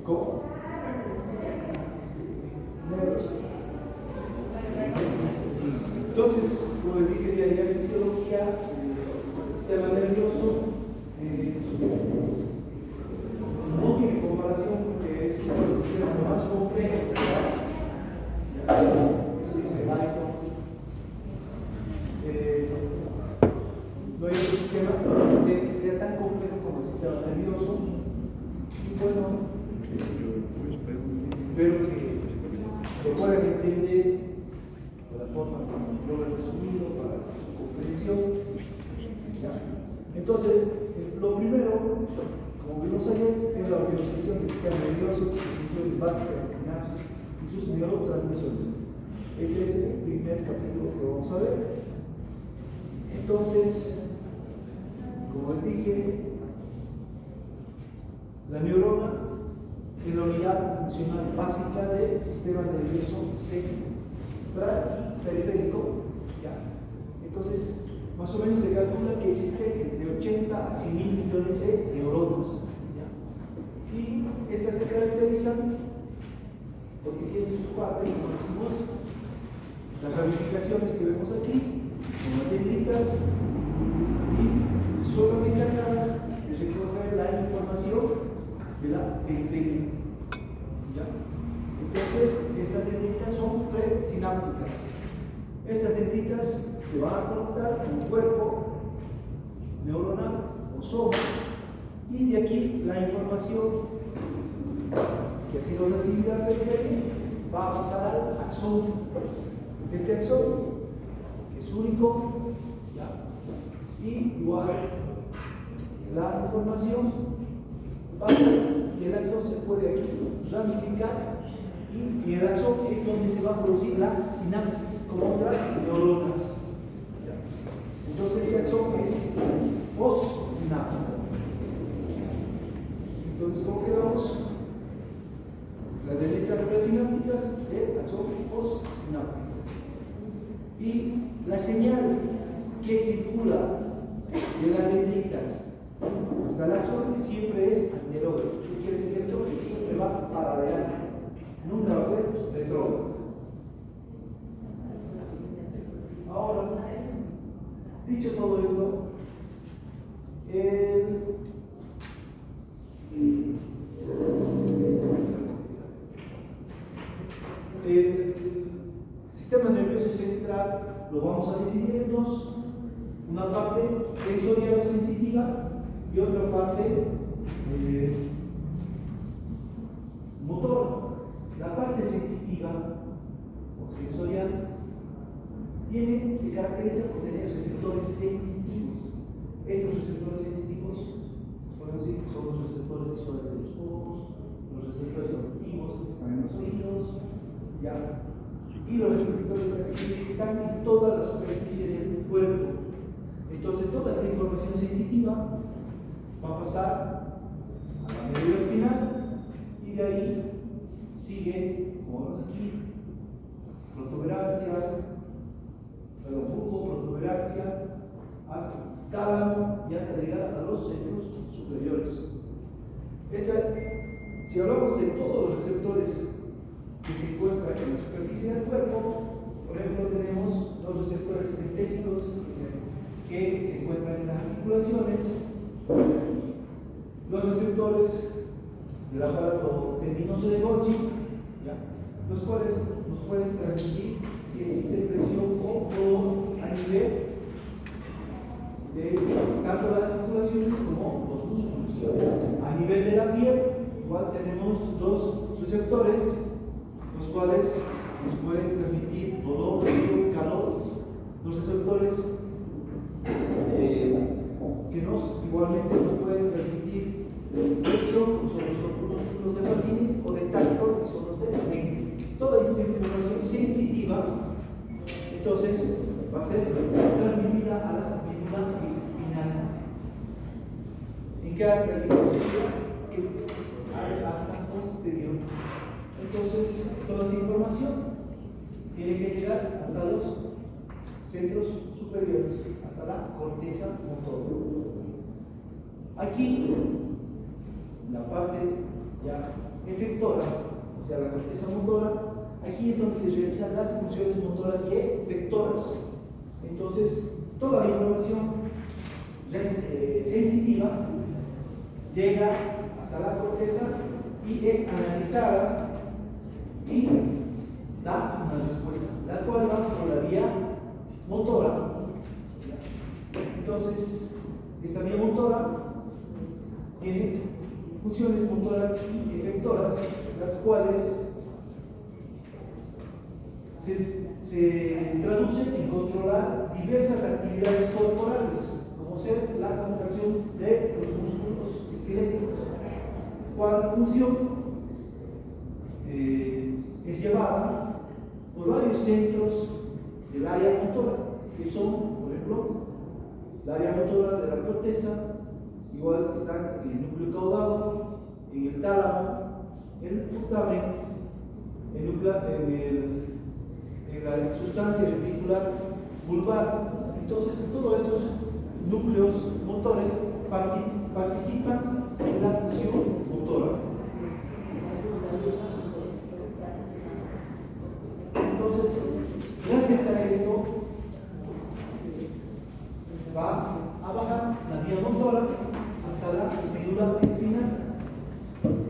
¿Cómo? Nervios. Entonces, como les dije, de ahí la fisiología, el sistema nervioso no tiene comparación porque es uno de los sistemas más complejos, ¿verdad? Eso dice Lighton. No hay otro sistema que sea tan complejo como el sistema nervioso. Y bueno, espero que lo puedan entender de la forma como yo lo he resumido para su comprensión. Entonces, lo primero, como vimos ayer, es la organización del sistema nervioso, sus funciones básicas de sinapsis y sus neurotransmisores. Este es el primer capítulo que vamos a ver. Entonces, como les dije, la neurona es la unidad funcional básica del sistema nervioso central y periférico. ¿Ya? Entonces, más o menos se calcula que existen entre 80 a 100 mil millones de neuronas. ¿Ya? Y estas se caracterizan porque tienen sus partes continuas. Las ramificaciones que vemos aquí son las dendritas y son las encargadas de recoger la información de la periferia. ¿Ya? Entonces, estas dendritas son presinápticas. Estas dendritas se van a conectar con un cuerpo neuronal o soma, y de aquí la información que ha sido recibida en la periferia va a pasar al axón. Este axón, que es único, ¿ya? Y igual la información pasa y el axón se puede aquí ramificar, y el axón es donde se va a producir la sinapsis con otras neuronas. Entonces este axón es postsináptico. Entonces, ¿cómo quedamos? Las dendritas presinápticas, el axón postsináptico. Y la señal que circula de las dendritas hasta el axón siempre es anterógrafo. ¿Qué quiere decir esto? Que siempre va para adelante, nunca va a ser retrógrafo. Ahora, dicho todo esto, el sistema nervioso central lo vamos a dividir en dos: una parte sensorial o sensitiva y otra parte motor. La parte sensitiva o sensorial se caracteriza por tener receptores sensitivos. Estos receptores sensitivos, podemos decir, son los receptores visuales de los ojos, los receptores auditivos que están en los oídos, ¿ya? Y los receptores que están en toda la superficie del cuerpo. Entonces, toda esta información sensitiva va a pasar a la médula espinal, y de ahí sigue, como vemos aquí, protuberancia, protuberancia, hasta tálamo y hasta llegar a los centros superiores. Si hablamos de todos los receptores que se encuentran en la superficie del cuerpo, por ejemplo, tenemos los receptores anestésicos que se encuentran en las articulaciones, los receptores del aparato tendinoso de Golgi, los cuales nos pueden transmitir si existe presión o dolor a nivel de tanto las articulaciones como los músculos. A nivel de la piel, igual tenemos dos receptores, los cuales nos pueden transmitir dolor, frío, calor. Los receptores que igualmente nos pueden transmitir presión, que son los músculos de Pacini, o de tacto, que son los de Mengele. Toda esta información sensitiva, entonces, va a ser transmitida a la médula espinal. ¿En qué hasta el hasta posterior? Entonces, toda esta información tiene que llegar hasta los centros superiores, hasta la corteza motor. Aquí la parte ya efectora, o sea, la corteza motora, aquí es donde se realizan las funciones motoras y efectoras. Entonces, toda la información sensitiva llega hasta la corteza y es analizada y da una respuesta, la cual va por la vía motora. Entonces, esta vía motora tiene funciones motoras y efectoras, las cuales se traducen en controlar diversas actividades corporales, como ser la contracción de los músculos esqueléticos, cual función es llevada por varios centros del área motora, que son, por ejemplo, el área motora de la corteza, igual están en el núcleo caudado, en el tálamo, en el putamen, en la sustancia reticular vulvar. Entonces, todos estos núcleos motores participan en la función motora. Entonces, gracias a esto, va a bajar la vía motora hasta la médula espinal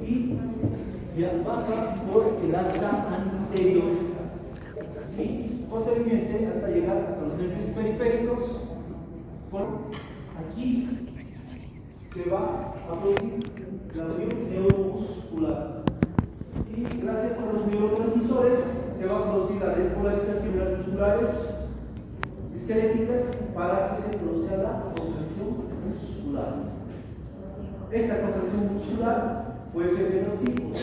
y ya baja por el asta anterior y posteriormente hasta llegar hasta los nervios periféricos. Aquí se va a producir la unión neuromuscular y gracias a los neurotransmisores se va a producir la despolarización de las musculares esqueléticas para que se produzca la contracción muscular. Esta contracción muscular puede ser de dos tipos.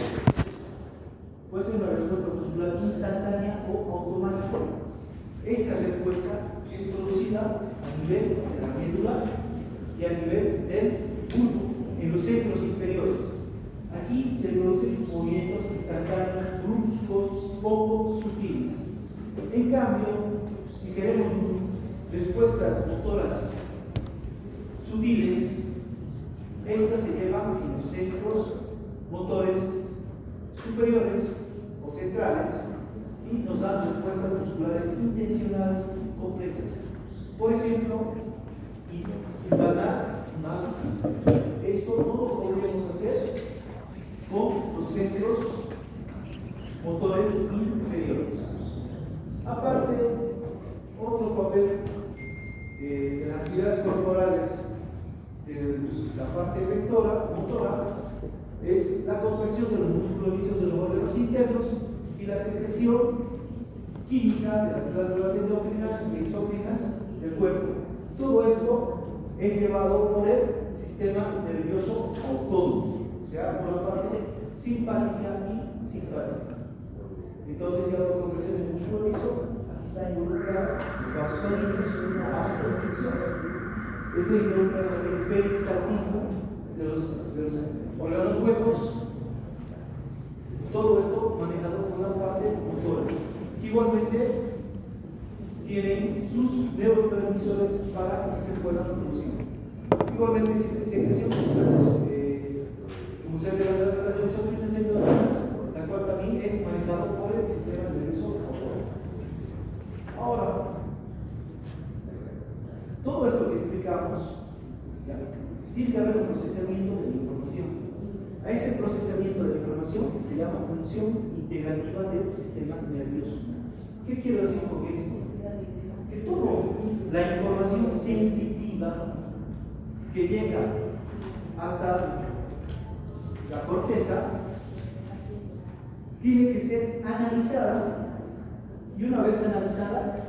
Puede ser una respuesta muscular instantánea o automática. Esta respuesta es producida a nivel de la médula y a nivel del bulbo, en los centros inferiores. Aquí se producen movimientos instantáneos, bruscos, poco sutiles. En cambio, si queremos respuestas motoras sutiles, estas se llevan en los centros motores superiores o centrales y nos dan respuestas musculares intencionales complejas. Por ejemplo, embanar una. Esto no lo podríamos hacer con los centros motores inferiores. Aparte, otro papel de las actividades corporales de la parte efectora, motora, es la contracción de los músculos lisos de los órganos internos y la secreción química de las glándulas endocrinas y exócrinas del cuerpo. Todo esto es llevado por el sistema nervioso autónomo, o sea, por la parte simpática y simpática. Entonces, si hago contracción del músculo liso, aquí está involucrado los vasos sanguíneos, la vasoconstricción. Este involucra también el peristatismo de los órganos huecos. Todo esto manejado por la parte motora, que igualmente tienen sus neurotransmisores para que se puedan producir. Igualmente existe secreción de sustancias, como se ve las exócrinas endógenas, la cual también es manejado por el sistema nervioso autónomo. Ahora, todo esto que explicamos, tiene que haber un procesamiento de la información. A ese procesamiento de la información se llama función integrativa del sistema nervioso. ¿Qué quiero decir con esto? Que toda la información sensitiva que llega hasta la corteza tiene que ser analizada y una vez analizada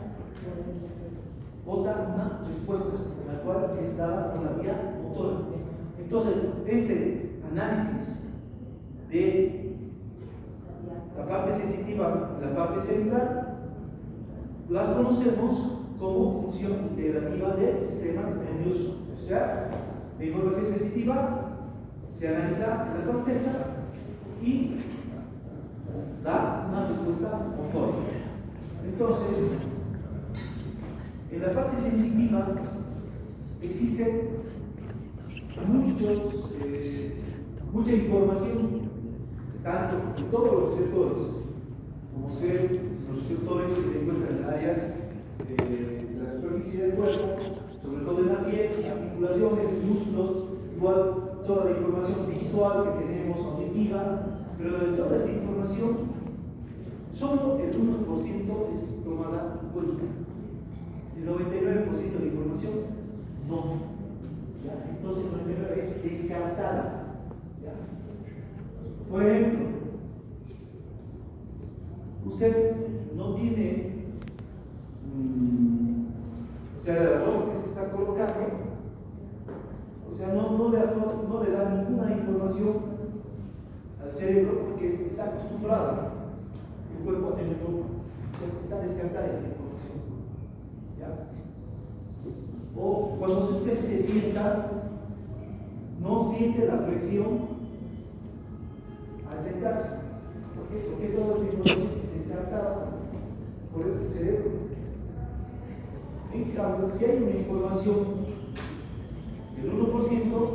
bota una respuesta, la cual es dada por la vía motora. Entonces, este análisis de la parte sensitiva, la parte central, la conocemos como función integrativa del sistema nervioso. O sea, la información sensitiva se analiza en la corteza y da una respuesta motora. Entonces, en la parte mucha información, tanto en todos los receptores, como ser los receptores que se encuentran en áreas de la superficie del cuerpo, sobre todo en la piel, articulaciones, músculos, igual toda la información visual que tenemos, auditiva, pero de toda esta información, solo el 1% es tomada en cuenta. El 99% de información no. ¿Ya? Entonces, el 99% es descartada. ¿Ya? Por ejemplo, usted no tiene, o sea, la ropa que se está colocando, o sea, no le da ninguna información al cerebro porque está acostumbrada el cuerpo a tener ropa. O sea, está descartada esta información. ¿Ya? O cuando usted se sienta, no siente la presión al sentarse. ¿Por qué? Porque toda esta información es descartada por el cerebro. En cambio, si hay una información del 1%,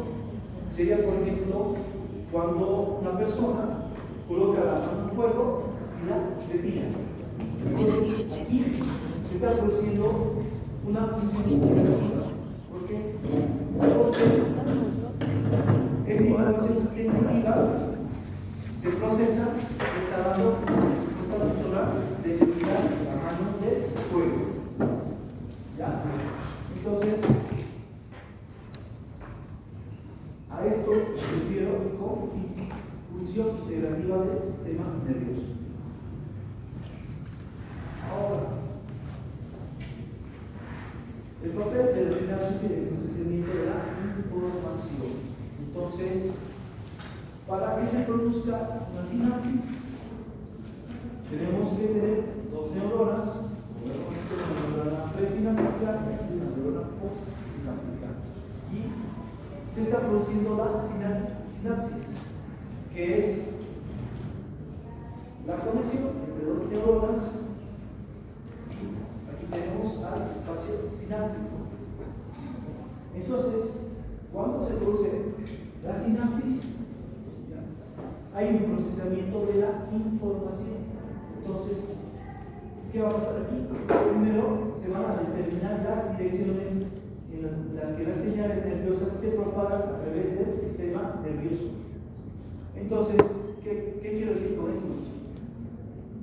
sería, por ejemplo, cuando una persona coloca la mano en fuego y la retira. Entonces, aquí se está produciendo una función significativa. ¿Por qué? Entonces, esta información sensitiva se procesa, se está dando respuesta natural de retirar la mano del fuego. ¿Ya? Entonces, a esto se refiere con función integrativa del sistema nervioso. Ahora, el papel de la sinapsis y el procesamiento de la información. Entonces, para que se produzca una sinapsis, tenemos que tener dos neuronas, una neurona presináptica y una neurona postsináptica. Y se está produciendo la sinapsis, que es la conexión entre dos neuronas. Aquí tenemos al espacio sináptico. Entonces, cuando se produce la sinapsis, hay un procesamiento de la información. Entonces, ¿qué va a pasar aquí? Primero, se van a determinar las direcciones en las que las señales nerviosas se propagan a través del sistema nervioso. Entonces, ¿qué quiero decir con esto?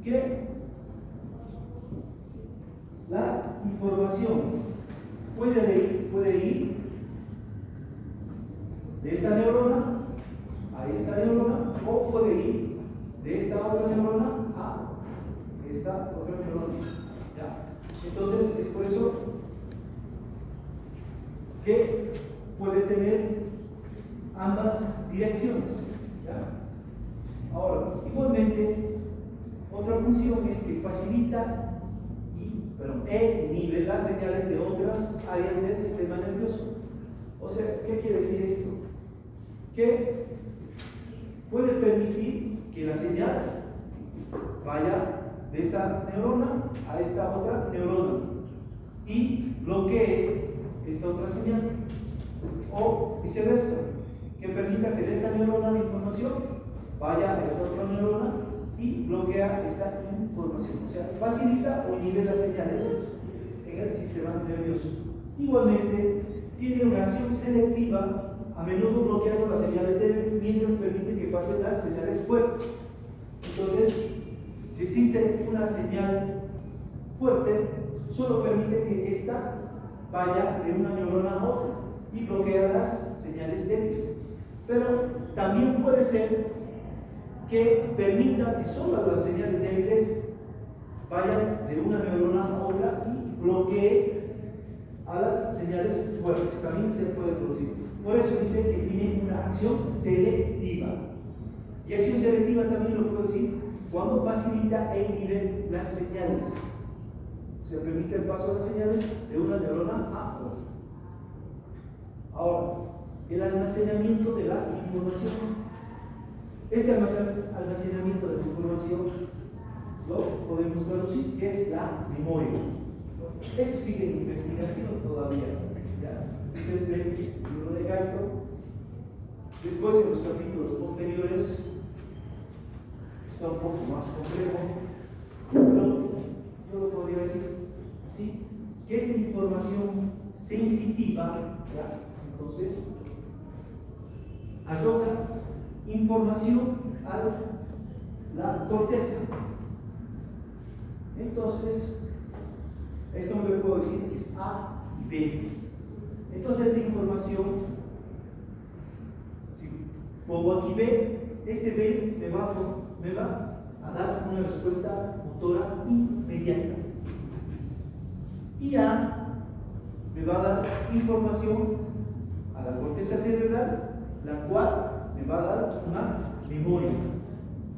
Que la información puede ir de esta neurona a esta neurona, o puede ir de esta otra neurona a esta otra neurona. ¿Ya? Entonces, es por eso que puede tener ambas direcciones. ¿Ya? Ahora, igualmente, otra función es que facilita e inhibe las señales de otras áreas del sistema nervioso. O sea, ¿qué quiere decir esto? Que puede permitir que la señal vaya de esta neurona a esta otra neurona y bloquee esta otra señal, o viceversa, que permita que de esta neurona la información vaya a esta otra neurona y bloquea esta información. O sea, facilita o inhibe las señales en el sistema nervioso. Igualmente, tiene una acción selectiva, a menudo bloqueando las señales débiles mientras permite que pasen las señales fuertes. Entonces, si existe una señal fuerte, solo permite que ésta vaya de una neurona a otra y bloquea las señales débiles. Pero también puede ser que permita que solo las señales débiles vayan de una neurona a otra y bloquee a las señales fuertes. También se puede producir. Por eso dice que tiene una acción selectiva. Y acción selectiva también lo puedo decir cuando facilita e inhibe las señales. Se permite el paso de las señales de una neurona a otra. Ahora, el almacenamiento de la información. Este almacenamiento de la información lo podemos traducir, que es la memoria. Esto sigue en investigación todavía. ¿Ya? Ustedes ven el libro de Gaito, Después, en los capítulos posteriores, está un poco más complejo, pero yo lo podría decir así, que esta información sensitiva, ¿ya? Entonces, arroja información a la corteza. Entonces, esto me lo puedo decir que es A y B. Entonces, esta información, si pongo aquí B, este B me va a dar una respuesta motora inmediata. Y A me va a dar información a la corteza cerebral, la cual me va a dar una memoria.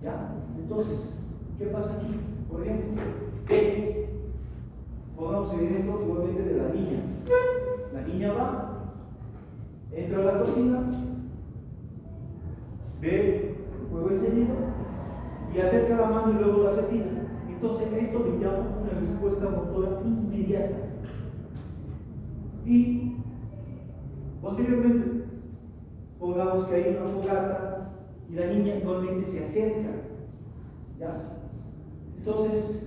¿Ya? Entonces, ¿qué pasa aquí? Por ejemplo, B, pongamos el ejemplo igualmente de la niña. La niña va, entra a la cocina, ve el fuego encendido y acerca la mano y luego la retira. Entonces, esto le llama una respuesta motora inmediata. Y posteriormente, pongamos que hay una fogata y la niña igualmente se acerca. ¿Ya? Entonces,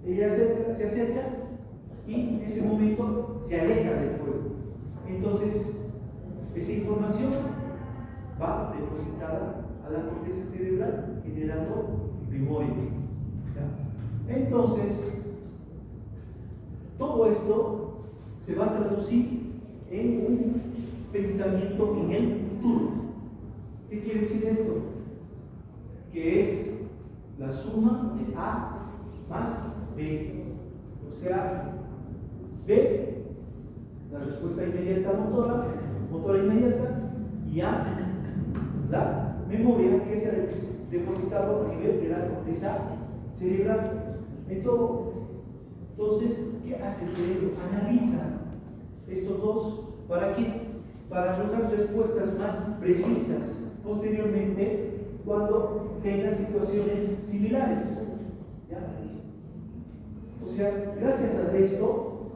ella se acerca y en ese momento se aleja del fuego. Entonces, esa información va depositada a la corteza cerebral generando memoria. ¿Ya? Entonces, todo esto se va a traducir en un pensamiento en el futuro. ¿Qué quiere decir esto? Que es la suma de A más B. O sea, B, la respuesta inmediata motora inmediata, y A, la memoria que se ha depositado a nivel de la corteza cerebral. Entonces, ¿qué hace el cerebro? Analiza estos dos. ¿Para qué? Para arrojar respuestas más precisas posteriormente cuando tenga situaciones similares. ¿Ya? O sea, gracias a esto,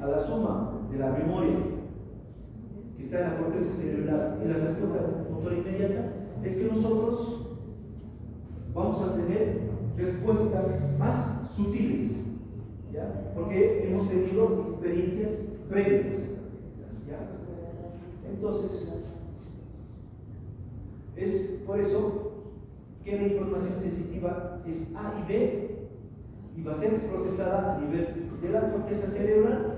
a la suma de la memoria que está en la corteza cerebral y la respuesta motora inmediata, es que nosotros vamos a tener respuestas más sutiles, ¿ya? Porque hemos tenido experiencias previas, ¿ya? Entonces, es por eso que la información sensitiva es A y B y va a ser procesada a nivel de la corteza cerebral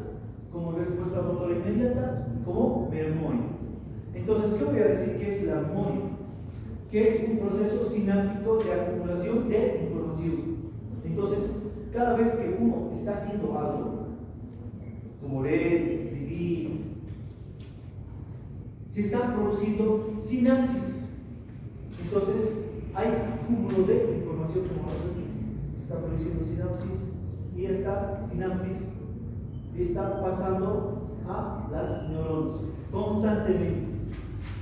como respuesta motora inmediata, como memoria. Entonces, ¿qué voy a decir que es la memoria? Que es un proceso sináptico de acumulación de información. Entonces, cada vez que uno está haciendo algo, como leer, escribir, se están produciendo sinapsis. Entonces, hay cúmulo de información, como vemos aquí. Se está produciendo sinapsis y esta sinapsis está pasando a las neuronas constantemente.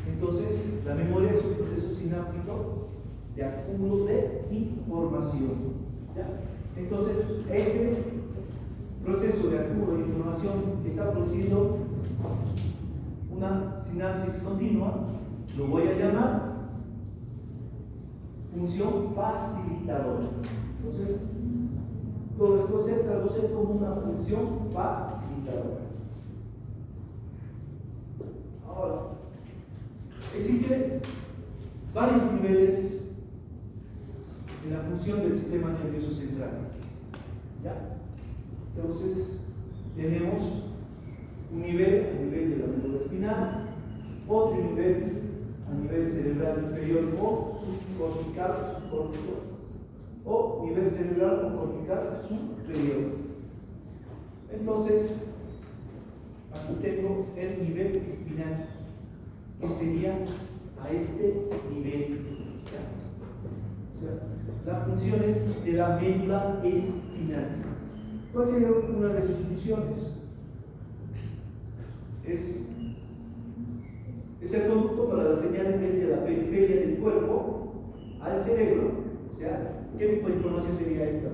Entonces, la memoria es un proceso sináptico de acúmulo de información. ¿Ya? Entonces, este proceso de acúmulo de información está produciendo una sinapsis continua, lo voy a llamar función facilitadora. Entonces, todo esto se traduce como una función facilitadora. Ahora, existen varios niveles en la función del sistema nervioso central. ¿Ya? Entonces, tenemos un nivel a nivel de la médula espinal, otro nivel a nivel cerebral inferior o subcortical, o nivel cerebral o cortical superior. Entonces, aquí tengo el nivel espinal, que sería a este nivel. O sea, las funciones de la médula espinal. ¿Cuál sería una de sus funciones? Es el conducto para las señales desde la periferia del cuerpo al cerebro. O sea, ¿qué tipo de información sería esta?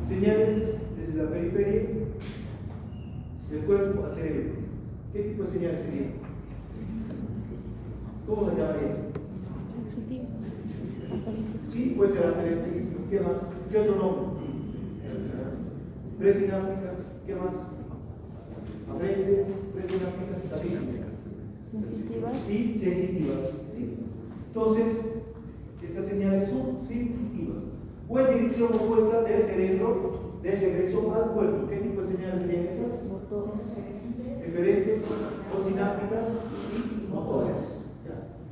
Señales desde la periferia del cuerpo al cerebro. ¿Qué tipo de señales serían? ¿Cómo las llamarían? Sí, puede ser aferentes. ¿Qué más? ¿Qué otro nombre? Presinápticas. ¿Qué más? Aferentes, presinápticas, ¿está bien? Sensitivas. Y sensitivas. ¿Sí? Entonces, estas señales son sensitivas. O en dirección opuesta del cerebro de regreso al cuerpo. ¿Qué tipo de señales serían estas? Motores. Eferentes, o sinápticas y motores.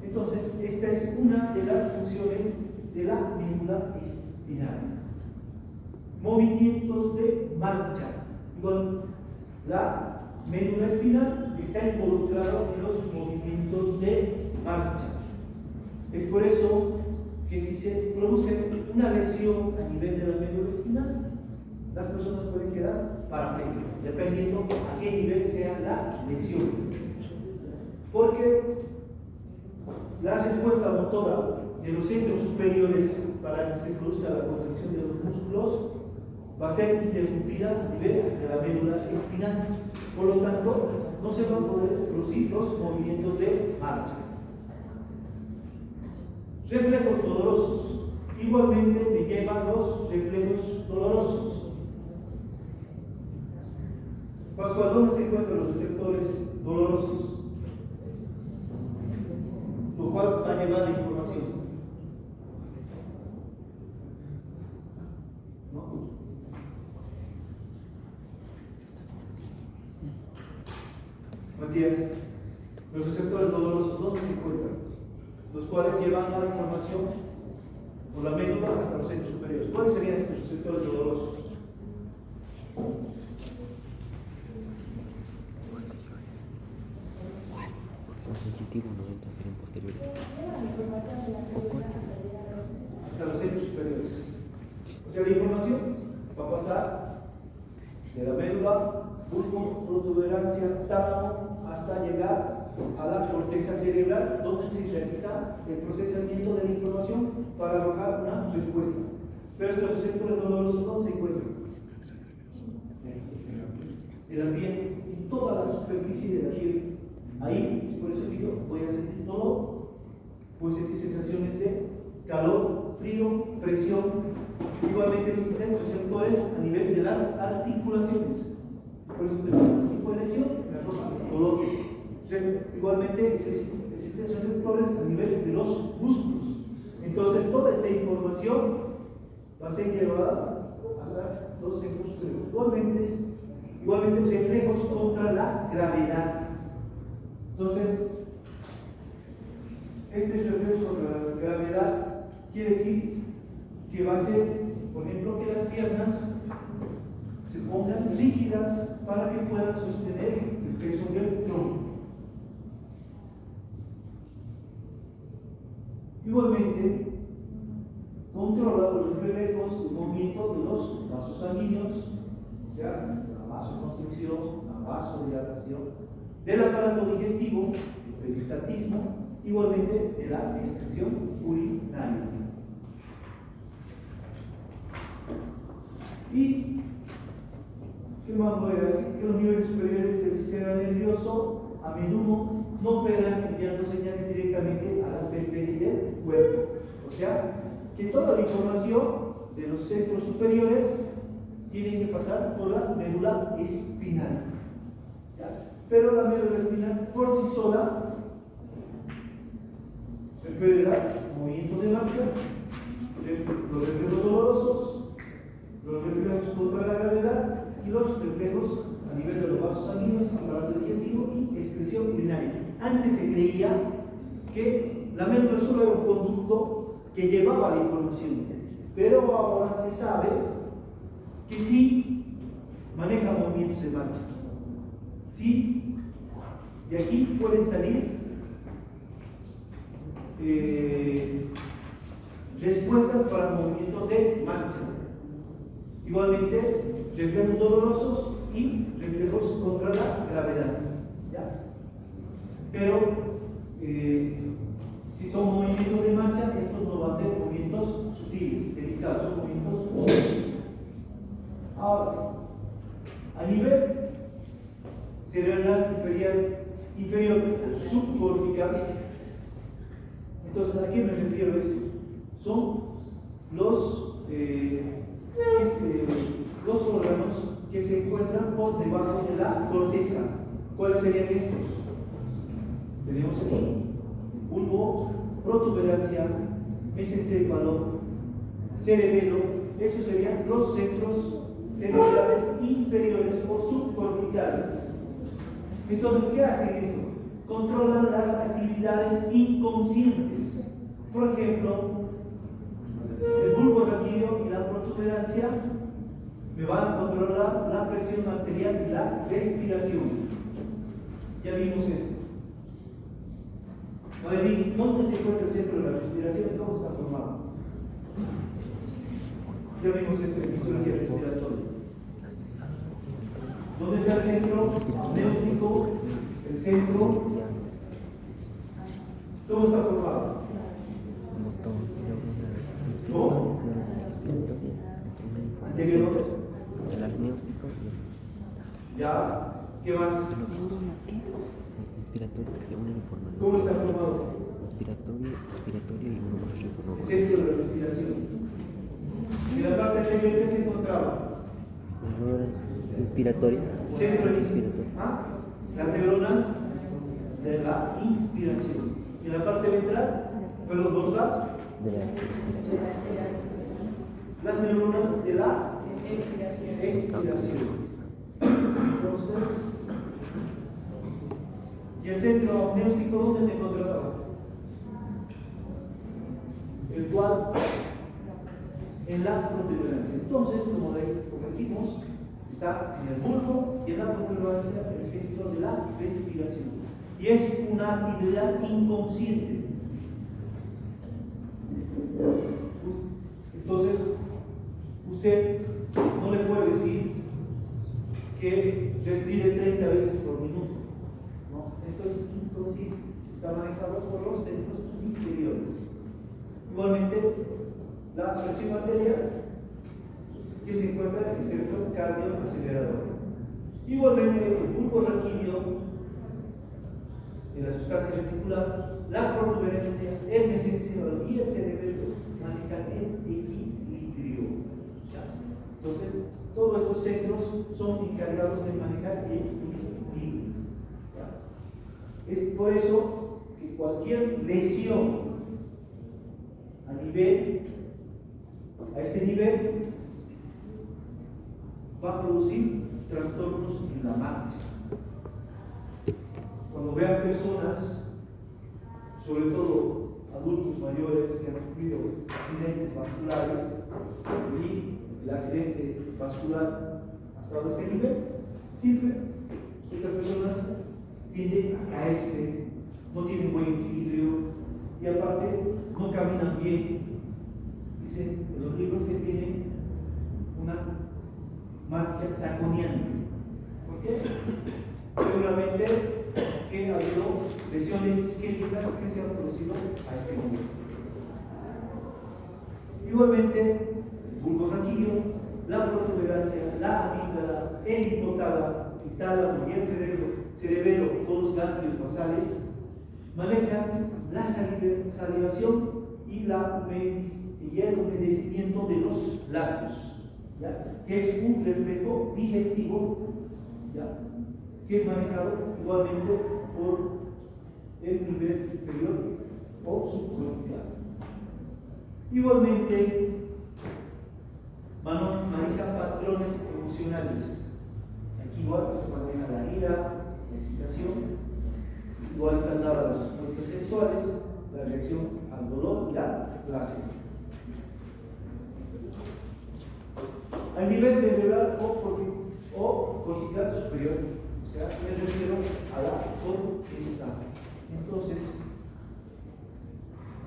Entonces, esta es una de las funciones de la médula espinal. Movimientos de marcha. Igual, la médula espinal está involucrada en los movimientos de marcha. Es por eso que si se produce una lesión a nivel de la médula espinal, las personas pueden quedar parapléjicas, dependiendo a qué nivel sea la lesión. Porque la respuesta motora de los centros superiores para que se produzca la contracción de los músculos va a ser interrumpida a nivel de la médula espinal. Por lo tanto, no se van a poder producir los movimientos de marcha. Reflejos dolorosos. Igualmente me llevan los reflejos dolorosos. Pascual, ¿dónde se encuentran los receptores dolorosos? Lo cual va a llevar la información. ¿No? Matías, los receptores dolorosos, ¿dónde se encuentran? Los cuales llevan la información por la médula hasta los centros superiores. ¿Cuáles serían estos receptores dolorosos? Son sensitivos, ¿no? Entonces serían posteriores. Hasta los centros superiores. O sea, la información va a pasar de la médula, bulbo, protuberancia, tálamo, hasta llegar a la corteza cerebral, donde se realiza el procesamiento de la información para arrojar una respuesta. Pero estos receptores dolorosos, ¿dónde se encuentran? En la piel, en toda la superficie de la piel. Ahí, por eso que yo voy a sentir dolor, puedo sentir sensaciones de calor, frío, presión. Igualmente existen receptores a nivel de las articulaciones. Por eso que el tipo de lesión me arroja dolor. Igualmente existen receptores a nivel de los músculos. Entonces toda esta información va a ser llevada hacia los centros superiores. Igualmente reflejos contra la gravedad. Entonces, este reflejo contra la gravedad quiere decir que va a ser, por ejemplo, que las piernas se pongan rígidas para que puedan sostener el peso del tronco. Igualmente, controla los reflejos de movimiento de los vasos sanguíneos, o sea, la vasoconstricción, la vasodilatación, del aparato digestivo, el peristaltismo, igualmente de la excreción urinaria. Y, ¿qué más voy a decir? Que los niveles superiores del sistema nervioso a menudo no operan enviando señales directamente a la periferia del cuerpo. O sea, que toda la información de los centros superiores tiene que pasar por la médula espinal. ¿Ya? Pero la médula espinal por sí sola se puede dar movimientos de marcha, los reflejos dolorosos, los reflejos contra la gravedad y los reflejos a nivel de los vasos sanguíneos, aparato digestivo y excreción urinaria. Antes se creía que la médula solo era un conducto que llevaba la información, pero ahora se sabe que sí maneja movimientos de marcha. Sí, de aquí pueden salir respuestas para movimientos de marcha. Igualmente, reflejos dolorosos y reflejos contra la gravedad. ¿Ya? Pero, si son movimientos de marcha, estos no van a ser movimientos sutiles, delicados, son movimientos duros. Ahora, a nivel cerebral inferior inferior subcortical. Entonces, ¿a qué me refiero a esto? Son los órganos que se encuentran por debajo de la corteza. ¿Cuáles serían estos? Tenemos aquí bulbo, protuberancia, mesencéfalo, cerebelo. Esos serían los centros cerebrales inferiores o subcorticales. Entonces, ¿qué hacen esto? Controlan las actividades inconscientes. Por ejemplo, el bulbo raquídeo y la protuberancia me van a controlar la presión arterial y la respiración. Ya vimos esto. Madeline, ¿dónde se encuentra el centro de la respiración? ¿Cómo está formado? Ya vimos esto en fisiología respiratoria. ¿Dónde está el centro néutico? El centro. ¿Cómo está formado? ¿Cómo? Anterior. El agnóstico. Ya. ¿Qué más? ¿Neuronas qué? Respiratorios que se unen y forman. ¿Cómo está formado? Respiratorio y uno más rico. El centro de la respiración. ¿Y la parte anterior qué se encontraba? Neuronas respiratorias. Centro de inspiración. Las neuronas de la inspiración. ¿Y la parte ventral? ¿Pero dorsal? De la respiración. Las neuronas de la expiración. Entonces, ¿y el centro amniótico dónde se encontraba? El cual en la protuberancia. Entonces, como dijimos, está en el bulbo y en la protuberancia el centro de la respiración. Y es una actividad inconsciente. Entonces, usted no le puede decir que respire 30 veces por minuto. No, esto es inconsciente. Está manejado por los centros inferiores. Igualmente, la presión arterial que se encuentra en el centro cardioacelerador. Igualmente, el bulbo raquídeo, en la sustancia reticular, la protuberancia, el mesencéfalo y el cerebelo manejan el equilibrio. Entonces, todos estos centros son encargados de manejar el equilibrio. Es por eso que cualquier lesión a este nivel, va a producir trastornos en la marcha. Cuando vean personas, sobre todo adultos mayores que han sufrido accidentes vasculares y el accidente vascular ha estado a este nivel, siempre estas personas tienden a caerse, no tienen buen equilibrio y aparte no caminan bien. Dicen en los libros que tienen una marcha taconeante. ¿Por qué? Seguramente que ha habido lesiones isquémicas que se han producido a este momento. Igualmente, el bulbo raquídeo, la protuberancia, la amígdala, el hipotálamo, el tálamo y el cerebelo, todos los ganglios basales, manejan la salivación y el humedecimiento de los labios, ¿ya? Que es un reflejo digestivo, ¿ya? Que es manejado igualmente por el nivel inferior o subcortical. Igualmente, maneja patrones emocionales. Aquí igual se maneja la ira, la excitación, igual están dadas las respuestas sexuales, la reacción al dolor y la placer. Al nivel cerebral o cortical superior, o sea, me refiero a la corteza. Entonces,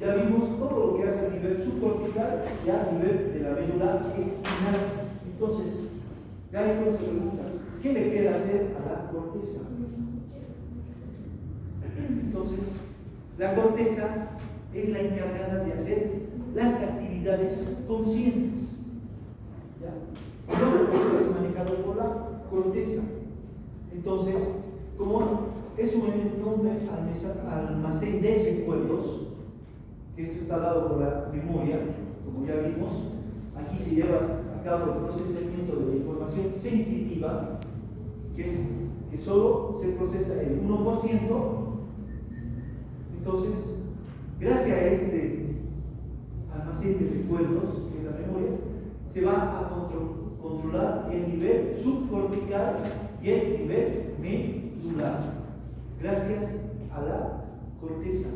ya vimos todo lo que hace a nivel subcortical y a nivel de la médula espinal. Entonces, ya ahí se pregunta, ¿qué le queda hacer a la corteza? Entonces, la corteza es la encargada de hacer las actividades conscientes. ¿Ya? Todo eso es manejado por la corteza. Entonces, como es un enorme almacén de recuerdos, que esto está dado por la memoria, como ya vimos. Aquí se lleva a cabo el procesamiento de la información sensitiva, que solo se procesa el 1%. Entonces, gracias a este almacén de recuerdos, que es la memoria, se va a controlar el nivel subcortical y el nivel medular, gracias a la corteza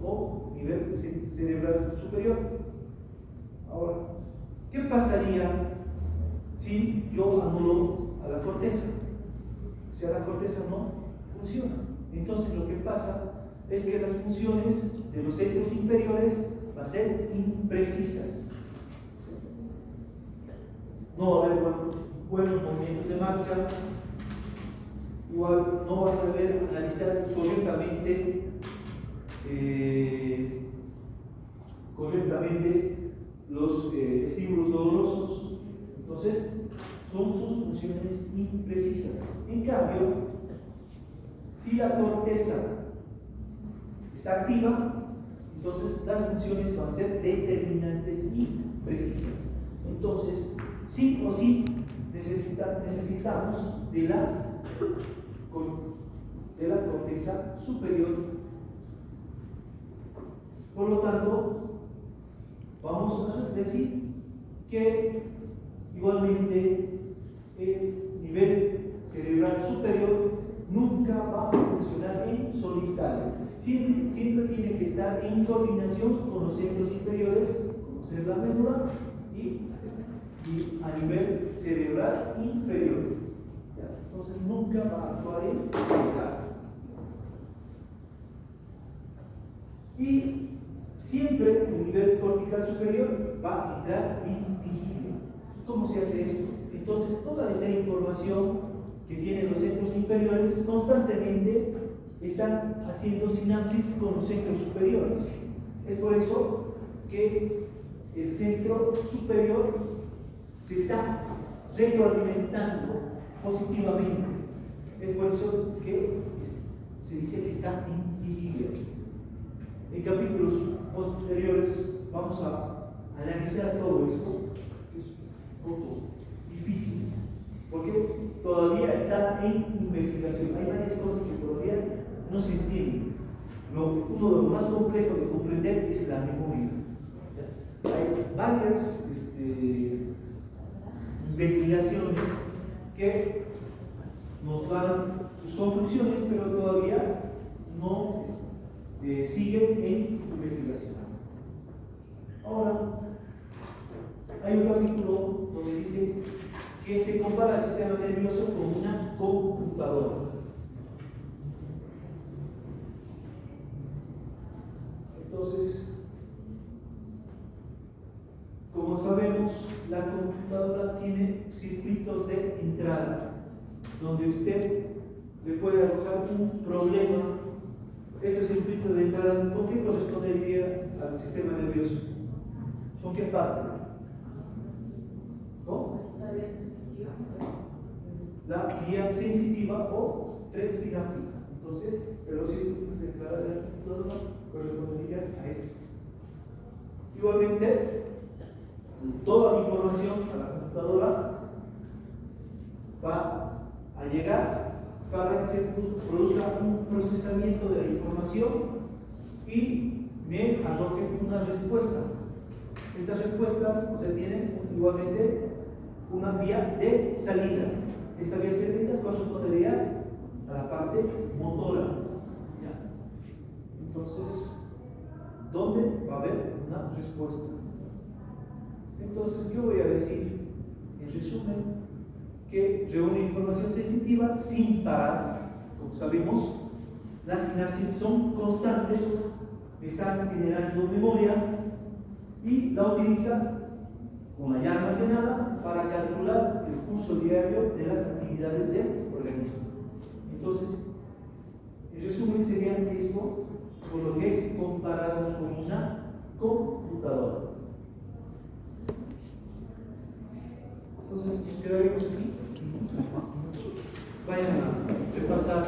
o nivel cerebral superior. Ahora, ¿qué pasaría si yo anulo a la corteza? O sea, la corteza no funciona. Entonces lo que pasa es que las funciones de los centros inferiores van a ser imprecisas. No va a haber buenos movimientos de marcha, igual no vas a saber analizar correctamente los estímulos dolorosos. Entonces, son sus funciones imprecisas. En cambio, si la corteza está activa, entonces las funciones van a ser determinantes y precisas. Entonces, sí o sí necesitamos de la corteza superior. Por lo tanto, vamos a decir que igualmente el nivel cerebral superior nunca va a funcionar en solitario. Siempre tiene que estar en coordinación con los centros inferiores, como ser la médula, y a nivel cerebral inferior. Entonces nunca va a actuar en solitario. Y siempre el nivel cortical superior va a entrar en vigilia. ¿Cómo se hace esto? Entonces toda esta información que tienen los centros inferiores constantemente están haciendo sinapsis con los centros superiores. Es por eso que el centro superior se está retroalimentando positivamente. Es por eso que se dice que está en vigilia. En capítulos posteriores vamos a analizar todo esto. Es un poco difícil, porque todavía está en investigación. Hay varias cosas que todavía no se entienden. Uno de los más complejos de comprender es la memoria. Hay varias investigaciones que nos dan sus conclusiones, pero todavía no siguen en investigación. Ahora, hay un capítulo donde dice que se compara el sistema nervioso con una computadora. Entonces, como sabemos, la computadora tiene circuitos de entrada, donde usted le puede arrojar un problema. Este circuito de entrada, ¿con qué correspondería al sistema nervioso? ¿Con qué parte? ¿Con? La vía sensitiva o presináptica. Entonces, los circuitos de entrada de la computadora corresponderían a esto. Igualmente, toda la información a la computadora va a llegar para que se produzca un procesamiento de la información y me arroje una respuesta. Esta respuesta, tiene igualmente una vía de salida. Esta vía de salida correspondería a la parte motora. ¿Ya? Entonces, ¿dónde va a haber una respuesta? Entonces, ¿qué voy a decir? En resumen, que reúne información sensitiva sin parar. Como sabemos, las sinapsis son constantes, están generando memoria y la utiliza con la ya almacenada para calcular el curso diario de las actividades del organismo. Entonces, en resumen sería esto, por lo que es comparado con una computadora. Entonces, nos quedaremos aquí. Vayan a repasar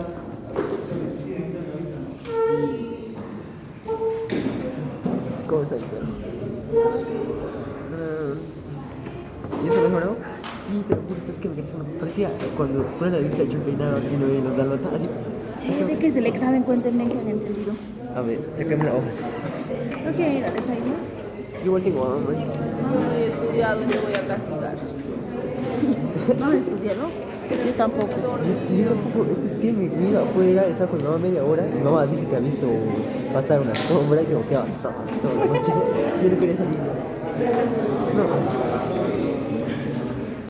Sí, te lo juro, es que me cansó. Parecía cuando ponen la Biblia yo peinado así, no, y los dálmatas, así. Sí, ¿de qué es el examen? Cuéntenme que han entendido. A ver, sácame la hoja. ¿No quieren ir a desayunar? Igual tengo hambre. No he estudiado, me voy a castigar. ¿No has estudiado? Yo tampoco. Yo tampoco, es que mi vida afuera está con mi mamá media hora. Mi mamá dice que ha visto pasar una sombra y que me quedaba toda la noche. Yo no quería salir. No.